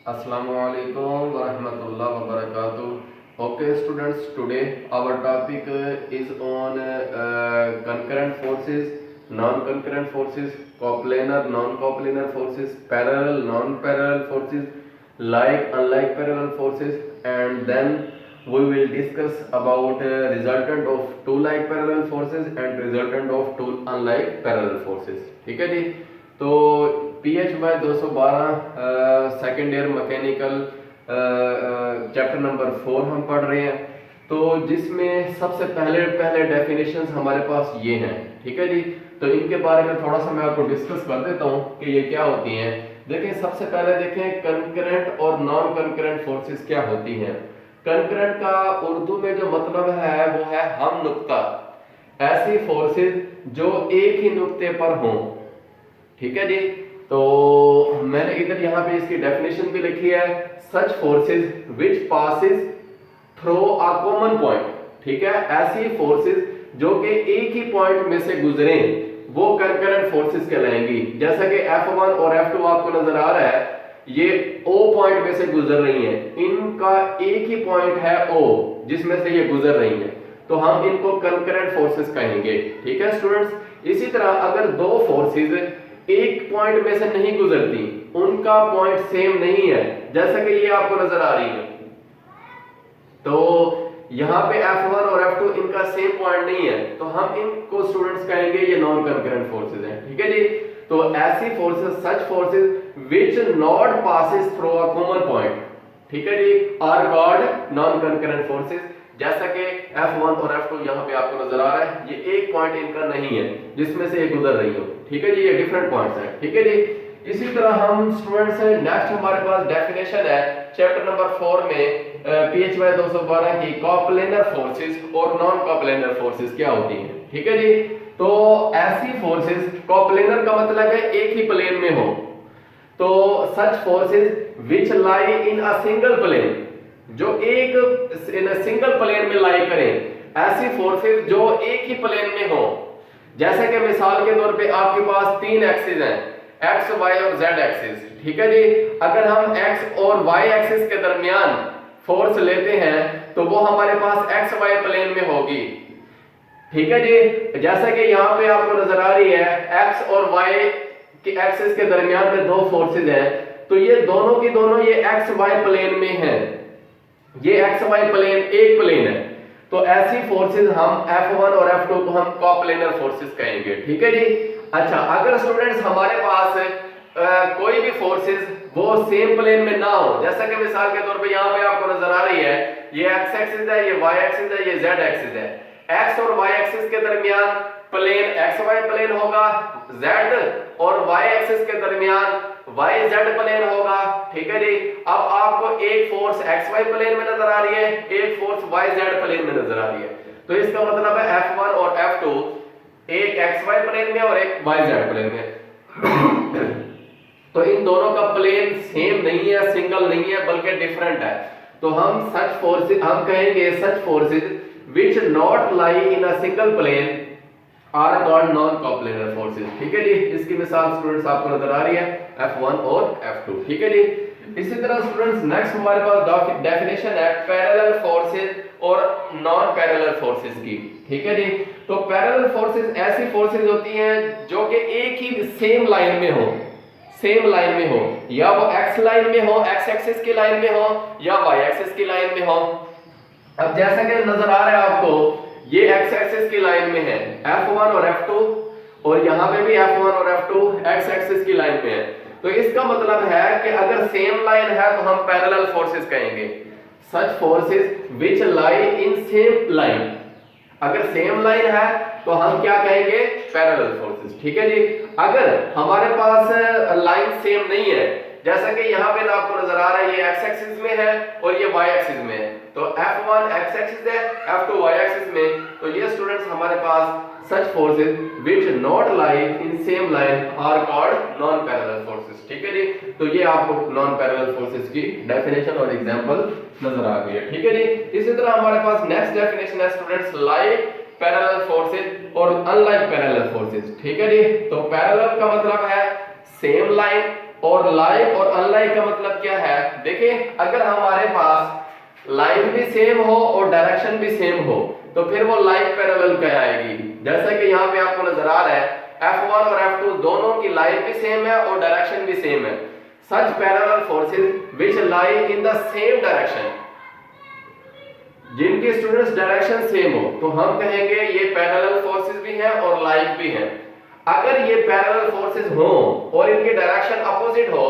Assalamu alaikum wa rahmatullahi wa barakatuh. Okay, students, today our topic is on concurrent forces, non-concurrent forces, coplanar, non-coplanar forces, parallel, non-parallel forces, like, unlike parallel forces, and then we will discuss about resultant of two like parallel forces and resultant of two unlike parallel forces. ठीक है जी। तो PH 212 second year mechanical chapter number 4 हम पढ़ रहे हैं। तो जिसमें सबसे पहले डेफिनेशंस हमारे पास ये हैं। ठीक है जी। तो इनके बारे में थोड़ा सा मैं आपको डिस्कस कर देता हूँ कि ये क्या होती हैं। देखें, सबसे पहले देखें कंकरेंट और नॉन कंकरेंट फोर्सेस क्या होती हैं। कंकरेंट का उर्दू में जो मतलब है वो है हम नुक्ता, ऐसी फोर्सेस जो एक ही नुक्ते पर हों। ठीक है जी। तो मैंने इधर यहाँ पे इसकी डेफिनेशन भी लिखी है, such forces which passes through a common point. ठीक है, ऐसी फोर्सेस जो कि एक ही पॉइंट में से गुजरे वो कंकरेंट फोर्सेस कहलाएंगी। जैसा कि F1 और F2 आपको नजर आ रहा है, ये O पॉइंट में से गुजर रही हैं, इनका एक ही पॉइंट है O जिसमें से ये गुजर रही हैं, तो हम इनको कंकरेंट फोर्सेस कहेंगे। ठीक है स्टूडेंट्स। इसी तरह अगर दो फोर्सेस एक पॉइंट में से नहीं गुजरती, उनका पॉइंट सेम नहीं है, जैसा कि ये आपको नजर आ रही है, तो यहाँ पे F1 और F2 इनका सेम पॉइंट नहीं है, तो हम इनको स्टूडेंट्स कहेंगे ये नॉन कंकरेंट फोर्सेस हैं। ठीक है जी। तो ऐसी forces, such forces which not passes through a common point, ठीक है जी, are called non concurrent forces. जैसा कि F1 और F2 यहाँ पे आपको नजर आ रहा है, ये एक पॉइंट इनका नहीं है जिसमें से ये गुजर रही हो। ठीक है जी, ये डिफरेंट पॉइंट्स हैं। ठीक है जी। इसी तरह हम स्टूडेंट्स नेक्स्ट हमारे पास डेफिनेशन है चैप्टर नंबर 4 में PHY 212 की कॉप्लेनर फोर्सेस और नॉन कॉप्लेनर फोर्सेस क्या होती हैं। ठीक है जी। तो ऐसी फोर्सेस, कॉप्लेनर का मतलब है एक ही प्लेन में हो, तो such forces which lie in a single plane, जो एक इन अ सिंगल प्लेन में लाई करें, ऐसी फोर्सेस जो एक ही प्लेन में हो। जैसे कि मिसाल के तौर पे आपके पास तीन एक्सिस हैं, एक्स, वाई और जेड एक्सिस। ठीक है जी। अगर हम एक्स और वाई एक्सिस के दरमियान फोर्स लेते हैं तो वो हमारे पास एक्स वाई प्लेन में होगी। ठीक है जी। जैसा कि यहाँ पे आपको नजर आ रही है, एक्स और वाई की एक्सिस के दरमियान में दो फोर्सेस हैं, तो ये दोनों की दोनों ये एक्स वाई प्लेन में हैं, ये एक्स वाई प्लेन एक प्लेन है, तो ऐसी फोर्सेस हम F1 और F2 को हम कॉप्लेनर फोर्सेस कहेंगे। ठीक है जी। अच्छा, अगर स्टूडेंट्स हमारे पास कोई भी फोर्सेस वो सेम प्लेन में ना हो, जैसा कि मिसाल के तौर पे यहाँ पे आपको नजर आ रही है, ये एक्स एक्सिस है, ये वाई एक्सिस है, ये जेड एक्सिस है। एक्स और वाई एक्सिस के दरमियान प्लेन एक्स वाई प्लेन होगा, जेड और वाई एक्सिस के दरमियान वाई जेड प्लेन होगा। ठीक है जी। अब आपको एक फोर्स एक्स वाई प्लेन में नजर आ रही है, एक फोर्स वाई जेड प्लेन में नजर आ रही है, तो इसका मतलब है F1 और F2 एक एक्स वाई प्लेन में और एक वाई जेड प्लेन में। तो इन दोनों का प्लेन सेम नहीं है, सिंगल नहीं है, बल्कि डिफरेंट है। तो हम सच फोर्सेस, हम कहेंगे such forces which not lie in a single plane are called non coplanar forces. ठीक है जी। इसकी मिसाल स्टूडेंट्स आपको नजर आ रही है, F1 और F2। ठीक है जी। इसी तरह स्टूडेंट्स नेक्स्ट हमारे पास डेफिनेशन है पैरेलल फोर्सेस और नॉन पैरेलल फोर्सेस की। ठीक है जी। तो पैरेलल फोर्सेस ऐसी फोर्सेस होती हैं जो कि एक ही सेम लाइन में हो, सेम लाइन में हो, या वो एक्स लाइन में हो, एक्स एक्सिस की लाइन में हो, या वाई एक्सिस की लाइन में हो। अब जैसा कि नजर आ रहा है आपको, ये एक्स एक्सिस की लाइन में है F1 और F2, और यहाँ पे भी F1 और F2 एक्स एक्सिस की लाइन में है, तो इसका मतलब है कि अगर सेम लाइन है तो हम पैरेलल फोर्सेस कहेंगे, such forces which lie in same line. अगर सेम लाइन है तो हम क्या कहेंगे, पैरेलल फोर्सेस। ठीक है जी। अगर हमारे पास लाइन सेम नहीं है, जैसा कि यहाँ पे आपको नजर आ रहा है, ये एक्स एक्सिस में है और ये वाई एक्सिस में है, तो F1 एक्स एक्सिस है, F2 वाई एक्सिस में, तो ये स्टूडेंट्स हमारे पास such forces which not lie in same line are called non parallel forces. ठीक है जी। तो ये आपको नॉन पैरेलल फोर्सेस की डेफिनेशन और एग्जांपल नजर आ गई है। ठीक है जी। इसी तरह हमारे पास नेक्स्ट डेफिनेशन है स्टूडेंट्स लाइक पैरेलल फोर्सेस और अनलाइक पैरेलल फोर्सेस। ठीक है जी। तो पैरेलल का मतलब है सेम लाइन और लाइक और अनलाइक का मतलब क्या है? देखिए, अगर हमारे पास लाइन भी सेम हो और डायरेक्शन भी सेम हो तो फिर वो लाइक पैरेलल कहलाएगी। जैसा कि यहाँ पे आपको नजर आ रहा है, F1 और F2 दोनों की लाइन भी सेम है और डायरेक्शन भी सेम है। Such parallel forces which lie in the same direction, जिनकी स्टूडेंट्स डायरेक्शन सेम हो तो हम कहेंगे ये पैरेलल फोर्सेस भी हैं और लाइक भी हैं। अगर ये पैरेलल फोर्सेस हो और इनकी डायरेक्शन अपोजिट हो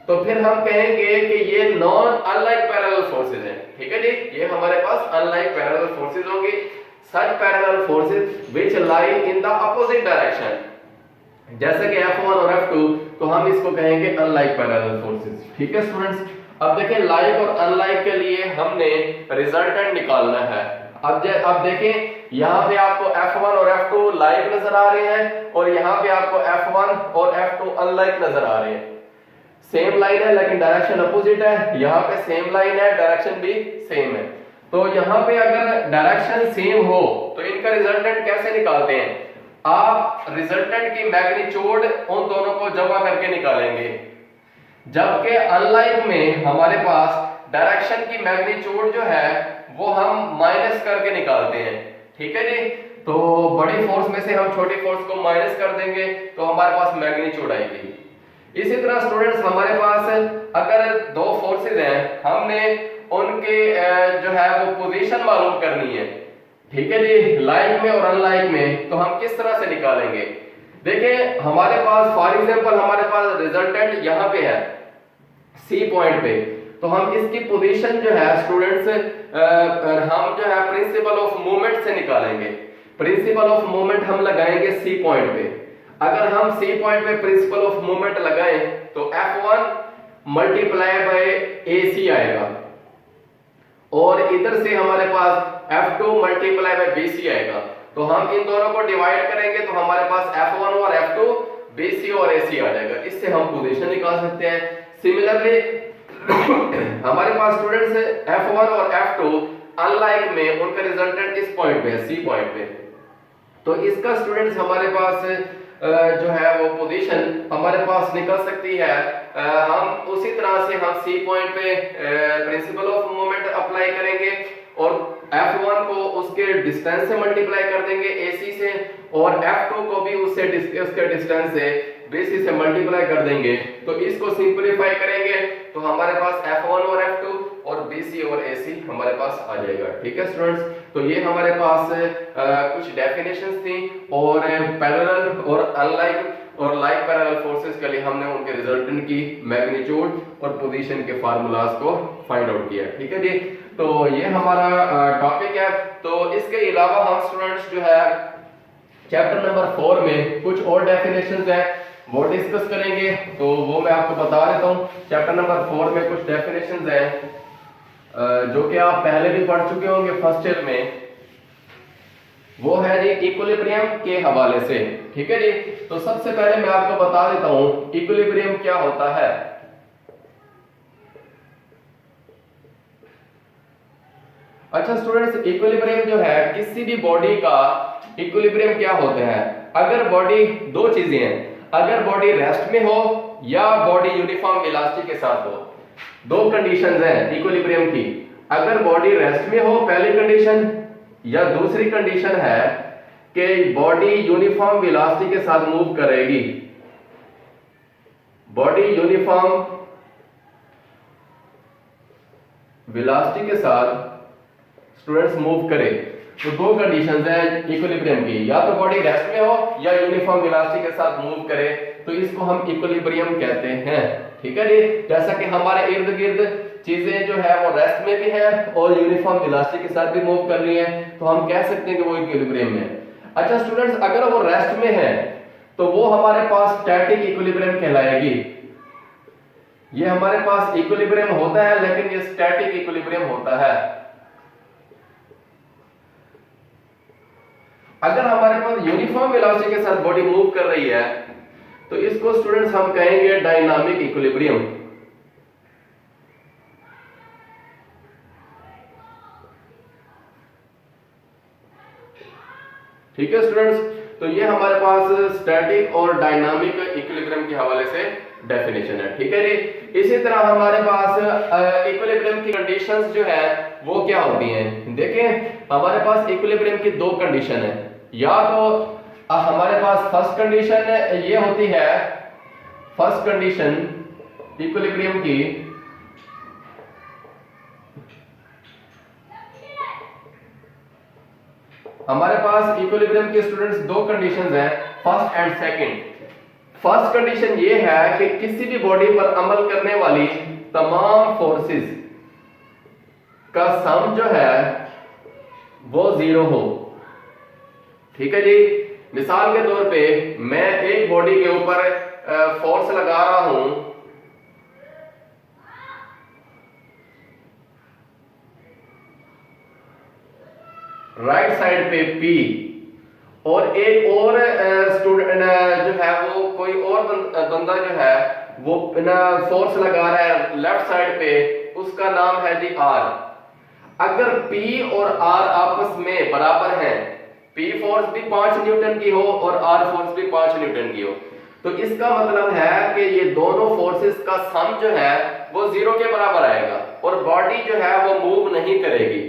तो फिर हम कहेंगे कि ये नॉन अनलाइक पैरेलल फोर्सेस हैं। ठीक है जी, ये हमारे पास अनलाइक पैरेलल फोर्सेस होंगी। Such parallel forces which lie in the opposite direction, जैसे कि F1 और F2, तो हम इसको कहेंगे अनलाइक पैरेलल फोर्सेस। ठीक है स्टूडेंट्स, अब देखें लाइक और अनलाइक के लिए हमने रिजल्टेंट निकालना है। अब देखें, यहाँ पे आपको F1 और F2 लाइक नजर आ रहे हैं और यहाँ पे आपको F1 और F2 अनलाइक नजर आ रहे हैं। सेम लाइन है लेकिन डायरेक्शन अपोजिट है, यहाँ पे सेम लाइन है, डायरेक्शन भी सेम है। तो यहाँ पे अगर डायरेक्शन सेम हो तो इनका रिजल्टेंट कैसे निकालते हैं? आप रिजल्टेंट की मैग्नीट्यूड उन दोनों को जमा करके निकालेंगे, जबकि अनलाइक में हमारे पास डायरेक्शन की मैग्नीट्यूड जो है वो हम माइनस करके निकालते हैं। ठीक है जी, तो बड़ी फोर्स में से हम छोटी फोर्स को माइनस कर देंगे तो हमारे पास मैग्नीट्यूड आएगी। इसी तरह स्टूडेंट्स, हमारे पास अगर दो फोर्सेस हैं, हमने उनके जो है वो पोजीशन मालूम करनी है। ठीक है जी, लाइक में और अनलाइक में, तो हम किस तरह से निकालेंगे? देखिए, हमारे पास फॉर एग्जांपल हमारे पास रिजल्टेंट यहाँ पे है सी पॉइंट पे, तो हम इसकी पोजीशन जो है स्टूडेंट्स हम जो है प्रिंसिपल ऑफ मूवमेंट से निकालेंगे। प्रिंसिपल ऑफ मूवमेंट हम लगाएंगे सी पॉइंट पे। अगर हम सी पॉइंट पे प्रिंसिपल ऑफ मूवमेंट लगाएं तो F1 मल्टीप्लाई बाय AC आएगा और इधर से हमारे पास F2 मल्टीप्लाई बाय BC आएगा। तो हम इन दोनों को डिवाइड करेंगे तो हमारे पास F1 और F2 BC और AC आ जाएगा। इससे हम पोजीशन निकाल सकते हैं। सिमिलरली हमारे पास स्टूडेंट्स F1 और F2 अनलाइक में उनका रिजल्टेंट इस पॉइंट पे है, सी पॉइंट पे। तो इसका स्टूडेंट्स हमारे पास जो है वो पोजीशन हमारे पास निकल सकती है। हम उसी तरह से हम सी पॉइंट पे प्रिंसिपल ऑफ मोमेंट अप्लाई करेंगे और F1 को उसके डिस्टेंस से मल्टीप्लाई कर देंगे AC से, और F2 को भी उसके डिस्टेंस से BC से मल्टीप्लाई कर देंगे। तो इसको सिंपलीफाई करेंगे तो हमारे पास F1 और F2 और BC और AC हमारे पास आ जाएगा। ठीक है स्टूडेंट्स, तो ये हमारे पास कुछ डेफिनेशंस थी और पैरेलल और अनलाइक और लाइक पैरेलल फोर्सेस के लिए हमने उनके रिजल्टेंट की मैग्नीट्यूड और पोजीशन के फार्मूलाज को फाइंड आउट किया। ठीक है जी, तो ये हमारा टॉपिक है। तो इसके अलावा हम स्टूडेंट्स जो है चैप्टर नंबर 4 में कुछ और डेफिनेशंस हैं वो डिस्कस करेंगे, तो वो मैं आपको बता देता हूँ। चैप्टर नंबर 4 में कुछ डेफिनेशंस हैं जो कि आप पहले भी पढ़ चुके होंगे फर्स्ट ईयर में। वो है जी इक्विलिब्रियम के हवाले से। ठीक है जी, तो सबसे पहले मैं आपको बता देता हूँ इक्विलिब्रियम क्या होता है। अच्छा स्टूडेंट्स, इक्विलिब्रियम जो है किसी भी बॉडी का इक्विलिब्रियम क्या होता है? अगर बॉडी, दो चीजें हैं, अगर बॉडी रेस्ट में हो या बॉडी यूनिफॉर्म वेलोसिटी के साथ हो। दो कंडीशंस हैं इक्विलिब्रियम की। अगर बॉडी रेस्ट में हो पहली कंडीशन, या दूसरी कंडीशन है कि बॉडी यूनिफॉर्म वेलोसिटी के साथ मूव करेगी। बॉडी यूनिफॉर्म वेलोसिटी के साथ स्टूडेंट्स मूव करे, तो दो कंडीशंस हैं इक्विलिब्रियम की, या तो बॉडी रेस्ट में हो या यूनिफॉर्म वेलोसिटी के साथ मूव करे, तो इसको हम इक्विलिब्रियम कहते हैं। ठीक है जी, जैसा कि हमारे इर्द गिर्द चीजें जो है वो रेस्ट में भी है और यूनिफॉर्म वेलोसिटी के साथ भी मूव कर रही है, तो हम कह सकते हैं कि वो इक्विलिब्रियम में है। अच्छा स्टूडेंट्स, अगर वो रेस्ट में है तो वो हमारे पास स्टैटिक इक्विलिब्रियम कहलाएगी। ये हमारे पास इक्विलिब्रियम होता है लेकिन ये स्टैटिक इक्विलिब्रियम होता है। अगर हमारे पास यूनिफॉर्म वेलोसिटी के साथ बॉडी मूव कर रही है तो इसको स्टूडेंट्स हम कहेंगे डायनामिक इक्विलिब्रियम। ठीक है स्टूडेंट्स, तो ये हमारे पास स्टैटिक और डायनामिक इक्विलिब्रियम के हवाले से डेफिनेशन है, ठीक है जी। इसी तरह हमारे पास इक्विलिब्रियम की कंडीशंस जो है वो क्या होती हैं। देखें हमारे पास इक्विलिब्रियम की दो कंडीशन है, या तो हमारे पास फर्स्ट कंडीशन ये होती है, फर्स्ट कंडीशन इक्विलिब्रियम की हमारे पास इक्विलिब्रियम के स्टूडेंट्स दो कंडीशंस हैं, first and second. First condition ये है कि किसी भी बॉडी पर अमल करने वाली तमाम फोर्सेस का सम जो है वो जीरो हो, ठीक है जी। मिसाल के तौर पे मैं एक बॉडी के ऊपर फोर्स लगा रहा हूं, राइट साइड पे P, और एक और स्टूडेंट जो है वो कोई और बंदा जो है वो फोर्स लगा रहा है लेफ्ट साइड पे, उसका नाम है जी R। अगर P और R आपस में बराबर हैं, P फोर्स भी 5 न्यूटन की हो और R फोर्स भी 5 न्यूटन की हो, तो इसका मतलब है कि ये दोनों फोर्सेस का सम जो है वो जीरो के बराबर आएगा और बॉडी जो है वो मूव नहीं करेगी,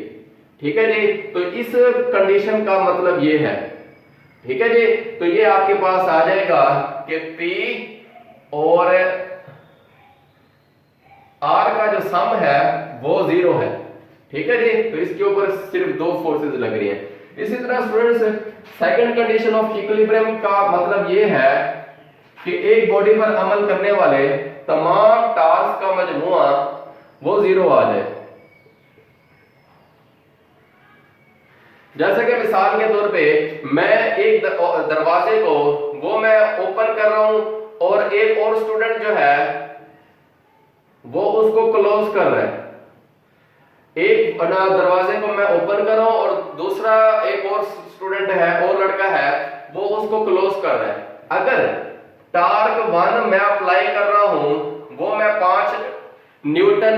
ठीक है जी। तो इस कंडीशन का मतलब ये है, ठीक है जी। तो ये आपके पास आ जाएगा कि P और R का जो सम है वो जीरो है, ठीक है जी। तो इसके ऊपर सिर्फ दो फोर्सेस लग रही हैं। इसी तरह students second condition of equilibrium का मतलब ये है कि एक बॉडी पर अमल करने वाले तमाम टास्क का मजमुआ वो जीरो आ जाए। जैसे कि मिसाल के तौर पे मैं एक दरवाजे को वो मैं ओपन कर रहा हूं और एक और स्टूडेंट जो है वो उसको क्लोज कर रहा है। एक दरवाजे को मैं ओपन कर रहा हूं और दूसरा एक और स्टूडेंट है और लड़का है वो उसको क्लोज कर रहा है। अगर टार्क 1 मैं अप्लाई कर रहा हूं वो मैं 5 न्यूटन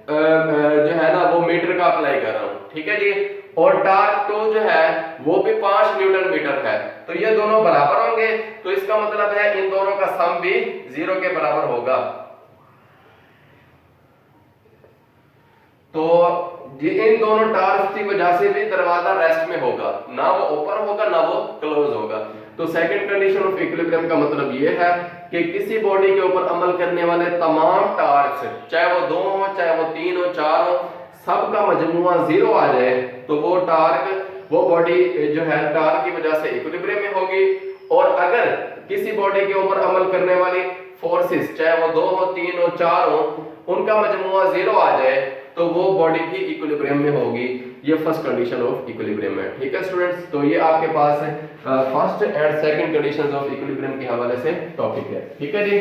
जो है ना वो मीटर का अप्लाई कर रहा हूं, ठीक है जी। और टार्क 2 जो है वो भी 5 न्यूटन मीटर है, तो ये दोनों बराबर होंगे, तो इसका मतलब है इन दोनों का सम भी जीरो के बराबर होगा। तो इन दोनों टार्क की वजह से भी दरवाजा रेस्ट में होगा, ना वो ओपन होगा ना वो क्लोज होगा। तो सेकंड कंडीशन ऑफ इक्विलिब्रियम का मतलब ये है कि किसी बॉडी के ऊपर अमल करने वाले तमाम टार्क्स, चाहे वो 2 हो चाहे वो 3 हो 4 हो, सबका मजमुआ जीरो आ जाए तो वो टार्क वो बॉडी जो है टार्क की वजह से इक्विलिब्रियम में होगी। और अगर किसी बॉडी के ऊपर अमल करने वाली फोर्सेस चाहे वो 2 हो 3 हो 4 हो, उनका मजमुआ जीरो आ जाए तो वो बॉडी भी इक्विलिब्रियम में होगी। ये फर्स्ट कंडीशन ऑफ इक्विलिब्रियम है, ठीक है स्टूडेंट्स। तो ये आपके पास first and second conditions of equilibrium के हवाले से टॉपिक है, ठीक है जी।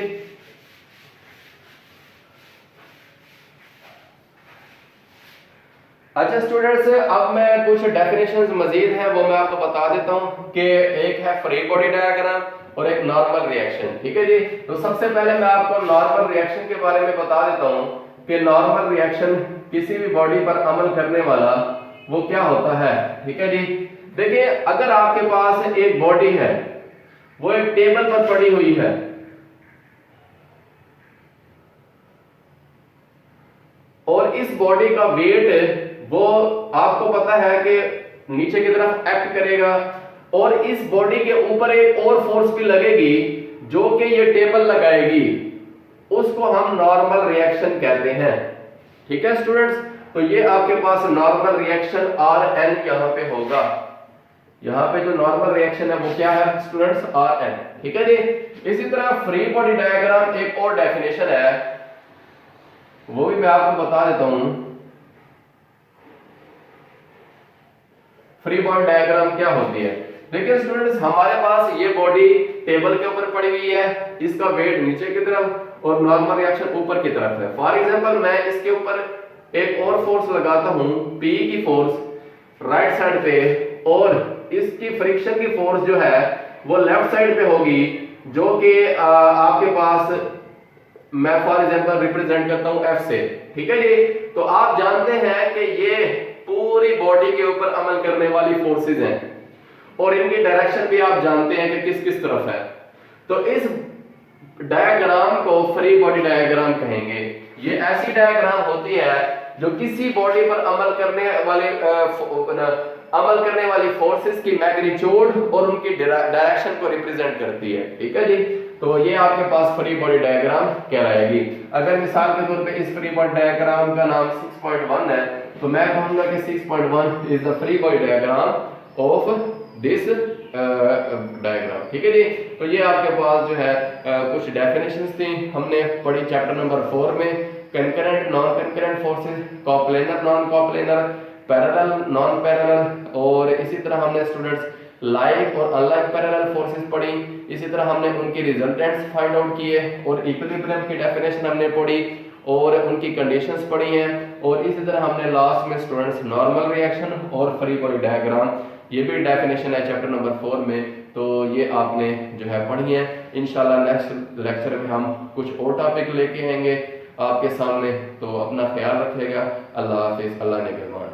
अच्छा स्टूडेंट्स, अब मैं कुछ डेफिनेशंस मजीद हैं वो मैं आपको बता देता हूं कि एक है फ्री बॉडी डायग्राम और एक नॉर्मल रिएक्शन, ठीक है जी। तो सबसे पहले मैं आपको नॉर्मल रिएक्शन के बारे में बता देता हूं कि नॉर्मल रिएक्शन किसी भी बॉडी पर अमल करने वाला वो क्या होता है, ठीक है जी। देखिए अगर आपके पास एक बॉडी है वो एक टेबल पर पड़ी हुई है और इस बॉडी का वेट वो आपको पता है कि नीचे की तरफ एक्ट करेगा और इस बॉडी के ऊपर एक और फोर्स भी लगेगी जो कि ये टेबल लगाएगी, उसको हम नॉर्मल रिएक्शन कहते हैं, ठीक है स्टूडेंट्स। तो ये आपके पास नॉर्मल रिएक्शन Rn यहां पे होगा, यहां पे जो नॉर्मल रिएक्शन है वो क्या है स्टूडेंट्स Rn, ठीक है जी। इसी तरह फ्री बॉडी डायग्राम एक और डेफिनेशन है वो भी मैं आपको बता देता हूं। फ्री बॉडी डायग्राम क्या होती है। देखिए स्टूडेंट्स हमारे पास ये बॉडी टेबल के ऊपर पड़ी हुई है, इसका वेट नीचे की तरफ और नॉर्मल रिएक्शन ऊपर की तरफ है। फॉर एग्जांपल मैं इसके ऊपर एक और फोर्स लगाता हूं P की फोर्स राइट साइड पे और इसकी फ्रिक्शन की फोर्स जो है वो लेफ्ट साइड पे होगी, जो कि आपके पास मैं फॉर एग्जांपल रिप्रेजेंट करता हूं F से, ठीक है जी। तो आप जानते हैं कि ये पूरी बॉडी के ऊपर अमल करने वाली फोर्सेस हैं और इनकी डायरेक्शन भी आप जानते हैं कि किस किस तरफ है। तो इस डायग्राम को फ्री बॉडी डायग्राम कहेंगे। ये ऐसी डायग्राम होती है जो किसी बॉडी पर अमल करने वाली फोर्सेस की मैग्नीट्यूड और उनकी डायरेक्शन को रिप्रेजेंट करती है। ठीक है जी, तो ये आपके पास फ्री बॉडी डायग्राम कहलाएगी। अगर मिसाल के तौर पे इस फ्री बॉडी डायग्राम का नाम 6.1 है तो मैं कहूंगा कि 6.1 is the free body diagram of this diagram. ठीक है जी, तो ये आपके पास जो है कुछ डेफिनेशंस थी हमने पढ़ी चैप्टर नंबर 4 में। Concurrent non concurrent forces, coplanar non coplanar, parallel non parallel, और इसी तरह हमने स्टूडेंट्स लाइक और अनलाइक पैरेलल फोर्सेस पढ़ी। इसी तरह हमने उनकी रिजल्टेंट्स फाइंड आउट किए और इक्विलिब्रियम की डेफिनेशन हमने पढ़ी और उनकी कंडीशंस पढ़ी हैं। और इसी तरह हमने लास्ट में स्टूडेंट्स नॉर्मल रिएक्शन और फ्री बॉडी डायग्राम, ये भी डेफिनेशन है चैप्टर नंबर 4 में, तो ये आपने जो है पढ़ी है। इंशाल्लाह नेक्स्ट लेक्चर में हम कुछ और टॉपिक लेके आएंगे आपके सामने, तो अपना ख्याल रखिएगा। अल्लाह हाफिज, अल्लाह ने रहमान।